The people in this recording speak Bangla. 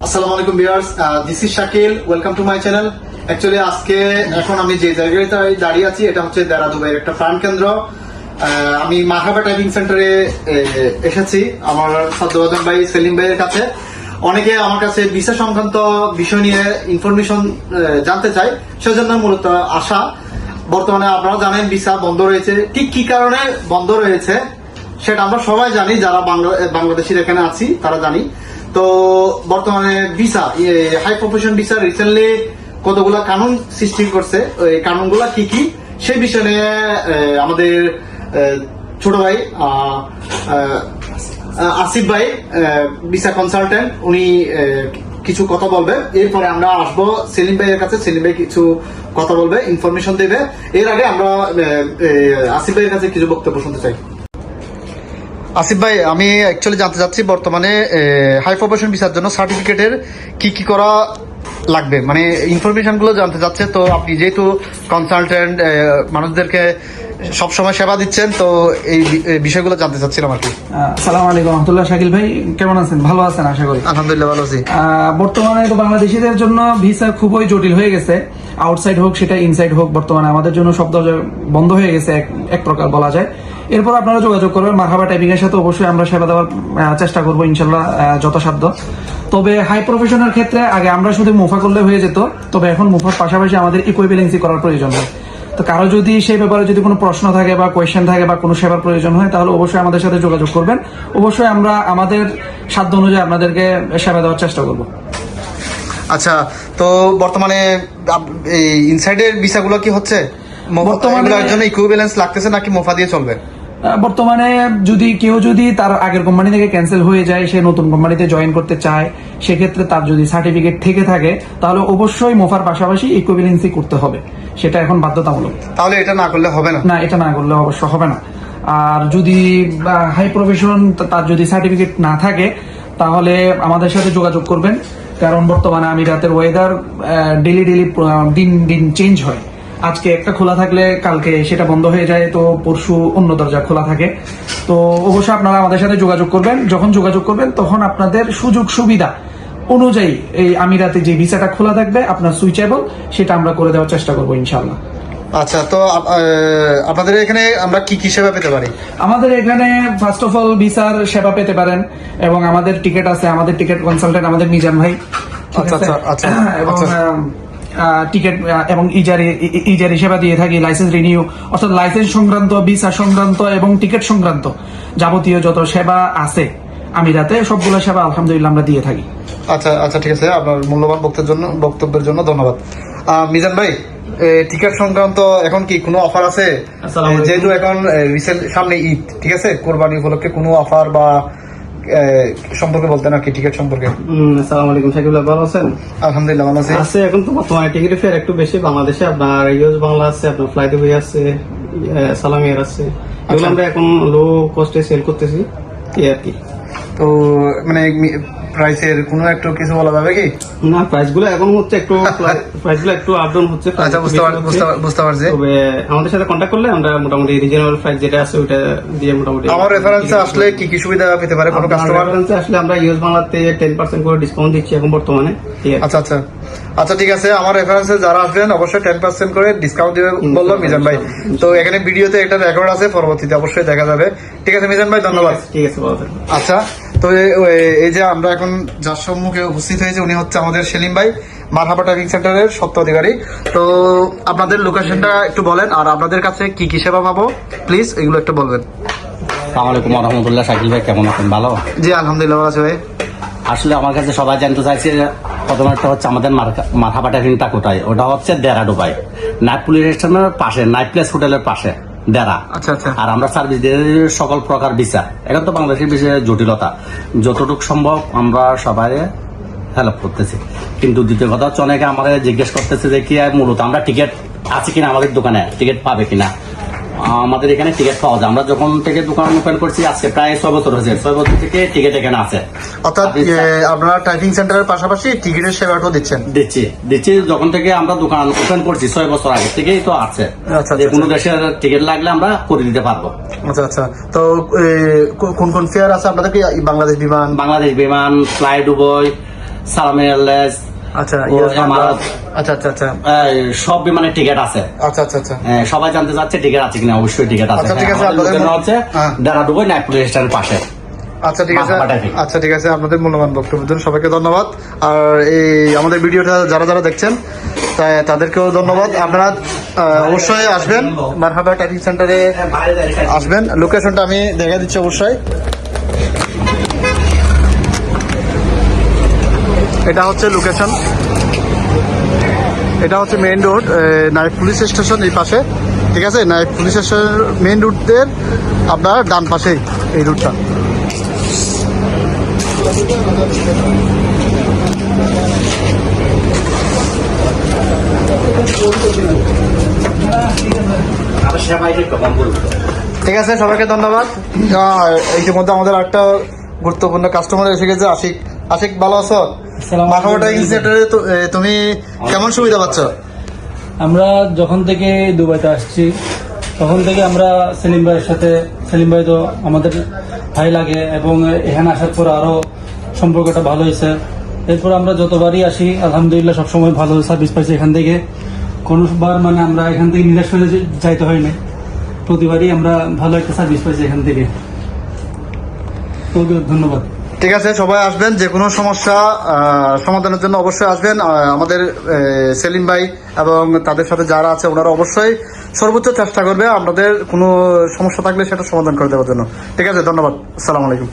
আসসালামু আলাইকুম viewers, this is Shakil. Welcome to my channel. Actually আজকে এখন আমি যে জায়গাটায় দাঁড়িয়ে আছি এটা হচ্ছে দেরা দুবাইয়ের একটা প্রাণ কেন্দ্র। আমি মারহাবা টাইপিং সেন্টারে এসেছি আমার সাদ্দাওয়াজান ভাই, সেলিম ভাইয়ের কাছে। অনেকে আমার কাছে ভিসা সংক্রান্ত বিষয় নিয়ে ইনফরমেশন জানতে চাই, সেজন্য মূলত আসা। বর্তমানে আপনারা জানেন ভিসা বন্ধ রয়েছে। ঠিক কি কারণে বন্ধ রয়েছে সেটা আমরা সবাই জানি, যারা বাংলাদেশির এখানে আছি তারা জানি। তো বর্তমানে visa, high profession visa recently কতগুলা কানুন সৃষ্টি করছে। ওই কানুনগুলা কি কি সেই বিষয় নিয়ে আমাদের ছোট ভাই আসিফ ভাই, ভিসা কনসালটেন্ট, উনি কিছু কথা বলবে। এরপরে আমরা আসবো সেলিম ভাইয়ের কাছে। সেলিম ভাই কিছু কথা বলবে, ইনফরমেশন দেবে। এর আগে আমরা আসিফ ভাইয়ের কাছে কিছু বক্তব্য শুনতে চাই। আসিফ ভাই, আমি অ্যাকচুয়ালি জানতে চাচ্ছি বর্তমানে হাই প্রফেশন ভিসার জন্য সার্টিফিকেটের কি কি করা লাগবে, মানে ইনফরমেশন গুলো জানতে চাচ্ছে। তো আপনি যেহেতু কনসালটেন্ট, মানুষদেরকে সবসময় সেবা দিচ্ছেন, তো এই বিষয়গুলো জানতে চাচ্ছিলাম আর কি। আসসালামু আলাইকুম রহমতুল্লাহ। শাকিল ভাই কেমন আছেন? ভালো আছেন আশা করি? আলহামদুলিল্লাহ ভালো আছি। বর্তমানে তো বাংলাদেশিদের জন্য ভিসা খুবই জটিল হয়ে গেছে। আউটসাইড হোক সেটা ইনসাইড হোক, বর্তমানে আমাদের জন্য সব দরজা বন্ধ হয়ে গেছে এক প্রকার বলা যায়। এরপর আপনারা যোগাযোগ করবেন মারহাবা টাইপিং এর সাথে। অবশ্যই আমরা সেবা দেওয়ার চেষ্টা করবো ইনশাল্লাহ যথাসাধ্য। তবে হাই প্রফেশনের ক্ষেত্রে আগে আমরা শুধু মুফা করলে হয়ে যেত, তবে এখন মুফার পাশাপাশি আমাদের ইকুইভ্যালেন্সি করার প্রয়োজন হয়। তো কারো যদি সেই ব্যাপারে যদি কোনো প্রশ্ন থাকে বা কোয়েশ্চেন থাকে বা কোনো সেবার প্রয়োজন হয়, তাহলে অবশ্যই আমাদের সাথে যোগাযোগ করবেন। অবশ্যই আমরা আমাদের সাধ্য অনুযায়ী আপনাদেরকে সেবা দেওয়ার চেষ্টা করব। আচ্ছা, তো বর্তমানে এই ইনসাইডের ভিসাগুলো কি হচ্ছে? বর্তমানে জন্য ইকুইভ্যালেন্স লাগতেছে নাকি মুফা দিয়ে চলবে? বর্তমানে কেউ যদি তার আগের কোম্পানি থেকে ক্যান্সেল হয়ে যায়, সে নতুন কোম্পানিতে জয়েন করতে চায়, সেক্ষেত্রে তার যদি সার্টিফিকেট থেকে থাকে তাহলে অবশ্যই মোফার পাশাপাশি ইকুইভ্যালেন্সি করতে হবে। সেটা এখন বাধ্যতামূলক। তাহলে এটা না করলে হবে না? না, এটা না করলে অবশ্য হবে না। আর যদি হাই প্রফেশন তার যদি সার্টিফিকেট না থাকে তাহলে আমাদের সাথে যোগাযোগ করবেন, কারণ বর্তমানে আমিরাতের ওয়েদার ডেলি দিন দিন চেঞ্জ হয়। আজকে একটা খোলা থাকলে কালকে সেটা বন্ধ হয়ে যায়, তো পরশু অন্য দরজা খোলা থাকে। তো অবশ্যই আপনারা আমাদের সাথে যোগাযোগ করবেন। যখন যোগাযোগ করবেন তখন আপনাদের সুযোগ সুবিধা অনুযায়ী এই আমিরাতে যে ভিসাটা খোলা থাকবে আপনার সুইচেবল, সেটা আমরা করে দেওয়ার চেষ্টা করবো ইনশাআল্লাহ। আচ্ছা, তো আপনাদের এখানে আমরা কি কি সেবা পেতে পারি? আমাদের এখানে ফার্স্ট অফ অল ভিসার সেবা পেতে পারেন, এবং আমাদের টিকিট আছে, আমাদের টিকিট কনসালটেন্ট আমাদের মিজান ভাই। আচ্ছা, এবং টিকিট এবং ইজারি সেবা দিয়ে থাকি। লাইসেন্স রিনিউ, অর্থাৎ লাইসেন্স সংক্রান্ত, ভিসা সংক্রান্ত এবং টিকিট সংক্রান্ত যাবতীয় যত সেবা আছে আমিরাতে, সবগুলো সেবা আলহামদুলিল্লাহ আমরা দিয়ে থাকি। আচ্ছা, ঠিক আছে। আপনার মূল্যবান বক্তব্যের জন্য ধন্যবাদ। মিজান ভাই, টিকিট সংক্রান্ত এখন কি কোনো অফার আছে? যেহেতু এখন সামনে ঈদ, ঠিক আছে, কোরবানি উপলক্ষে কোনো অফার বা সম্পর্কে বলতেন আর কি, টিকিট সম্পর্কে। আসসালামু আলাইকুম শাকিব ভাই, ভালো আছেন? আলহামদুলিল্লাহ ভালো আছি। আছে এখন তো বর্তমানে টিকিটের ফেয়ার একটু বেশি বাংলাদেশে। আপনার ইউএস বাংলা আছে, আপনার ফ্লাই দুবাই আছে, সালাম এয়ার আছে। এগুলো আমরা এখন লো কস্টে সেল করতেছি আর কি। তো মানে প্রাইসের কোনো একটু কিছু বলা যাবে কি? না, প্রাইস গুলো এখন হচ্ছে একটু আপ ডাউন হচ্ছে। আচ্ছা, বুঝতে পারছি। তবে আমাদের সাথে কন্ট্যাক্ট করলে আমরা মোটামুটি রিজনেবল প্রাইস যেটা আছে ওটা দিয়ে মোটামুটি। আমার রেফারেন্সে আসলে কি কি সুবিধা পেতে পারে কোনো কাস্টমার? রেফারেন্সে আসলে আমরা ইউএস বাংলাতে 10% করে ডিসকাউন্ট দিচ্ছি এখন বর্তমানে। আচ্ছা, ঠিক আছে। আমার রেফারেন্সে যারা আসবেন অবশ্যই 10% করে ডিসকাউন্ট দিবে বললো মিজান ভাই। তো এখানে ভিডিওতে একটা রেকর্ড আছে, পরবর্তীতে অবশ্যই দেখা যাবে। ঠিক আছে মিজান ভাই, ধন্যবাদ। ঠিক আছে, ভালো থাকবেন। আচ্ছা, তো এই যে আমরা এখন যার সম্মুখে উপস্থিত হয়েছে উনি হচ্ছে আমাদের সেলিম ভাই, মারহাবা টাইপিং সেন্টারের স্বত্বাধিকারী। তো আপনাদের লোকেশনটা একটু বলেন, আর আপনাদের কাছে কি কি সেবা পাবো প্লিজ এগুলো একটু বলবেন। আসসালামু আলাইকুম রহমতুল্লাহ। শাকিল ভাই কেমন আছেন? ভালো? জি আলহামদুলিল্লাহ ভালো আছি ভাই। আসলে আমার কাছে সবাই জানতে চাইছে, প্রথমে একটা হচ্ছে আমাদের মারহাবা টাইপিংটা কোথায়। ওটা হচ্ছে দেরা দুবাই, নাইট পুলিশ স্টেশনের পাশে, নাইট প্লেস হোটেলের পাশে দেরা। আচ্ছা। আর আমরা সার্ভিস দিয়ে সকল প্রকার ভিসা। এখন তো বাংলাদেশের বিষয়ে জটিলতা, যতটুকু সম্ভব আমরা সবাই হেল্প করতেছি। কিন্তু দ্বিতীয় কথা হচ্ছে অনেকে আমাদের জিজ্ঞেস করতেছে যে কি মূলত আমরা টিকিট আছে কিনা, আমাদের দোকানে টিকিট পাবে কিনা। আমাদের এখানে টিকিট পাওয়া যায়। আমরা যখন থেকে দোকান ওপেন করছি আজকে প্রায় 6 বছর হয়েছে, 6 বছর থেকে টিকিট এখানে আছে। অর্থাৎ আপনারা টাইপিং সেন্টারের পাশাপাশি টিকিটের সেবাটাও দিচ্ছি যখন থেকে আমরা দোকান ওপেন করছি 6 বছর আগে থেকেই তো আছে। যে কোনো দেশের টিকিট লাগলে আমরা করে দিতে পারবো। আচ্ছা, তো কোন ফেয়ার আছে আপনাদের? কি বাংলাদেশ বিমান, ফ্লাই দুবাই, সালামি এয়ারলাইন্স, আচ্ছা ও এমারাত, আচ্ছা আচ্ছা আচ্ছা সব বিমানের টিকিট আছে। আচ্ছা আচ্ছা আচ্ছা সবাই জানতে চাচ্ছে টিকিট আছে কিনা, অবশ্যই টিকিট আছে। আচ্ছা, ঠিক আছে, আমাদের আপনাদের লোকেশন হচ্ছে হ্যাঁ। দেরা দুবাই নাইট পুলিশ স্টেশনের পাশে। আচ্ছা ঠিক আছে, মাথাপা typing। আচ্ছা ঠিক আছে, আপনাদের মূল্যবান বক্তব্যের জন্য সবাইকে ধন্যবাদ। আর এই আমাদের ভিডিওটা যারা যারা দেখছেন তাদেরকেও ধন্যবাদ। আপনারা অবশ্যই আসবেন মারহাবা টাইপিং সেন্টারে, আসবেন। লোকেশনটা আমি দেখা দিচ্ছি অবশ্যই। এটা হচ্ছে লোকেশন, এটা হচ্ছে main road, night police station এই পাশে, ঠিক আছে। নাইট পুলিশ স্টেশন মেইন রুটদের আপনার ডান পাশেই এই রুটটা। ঠিক আছে, সবাইকে ধন্যবাদ। ইতিমধ্যে আমাদের একটা গুরুত্বপূর্ণ কাস্টমার এসে গেছে, আশিক। আশিক, ভালো আছো? মারহাবা টাইপিং সেন্টারে তুমি কেমন সুবিধা পাচ্ছ? আমরা যখন থেকে দুবাইতে আসছি তখন থেকে আমরা সেলিম ভাইয়ের সাথে, সেলিম ভাই তো আমাদের ভাই লাগে এবং এখানে আসার পর আরো সম্পর্কটা ভালো হয়েছে। এরপর আমরা যতবারই আসি আলহামদুলিল্লাহ সবসময় ভালো সার্ভিস পাইছি এখান থেকে। কোনোবার মানে আমরা এখান থেকে নিরাশ হয়ে যাইতে হয় না, প্রতিবারই আমরা ভালো একটা সার্ভিস পাইছি এখান থেকে। তো ধন্যবাদ। ঠিক আছে, সবাই আসবেন, যে কোনো সমস্যা সমাধানের জন্য অবশ্যই আসবেন। আমাদের সেলিম ভাই এবং তাদের সাথে যারা আছে ওনারা অবশ্যই সর্বোচ্চ চেষ্টা করবে আপনাদের কোনো সমস্যা থাকলে সেটা সমাধান করে দেওয়ার জন্য। ঠিক আছে, ধন্যবাদ। আসসালামু আলাইকুম।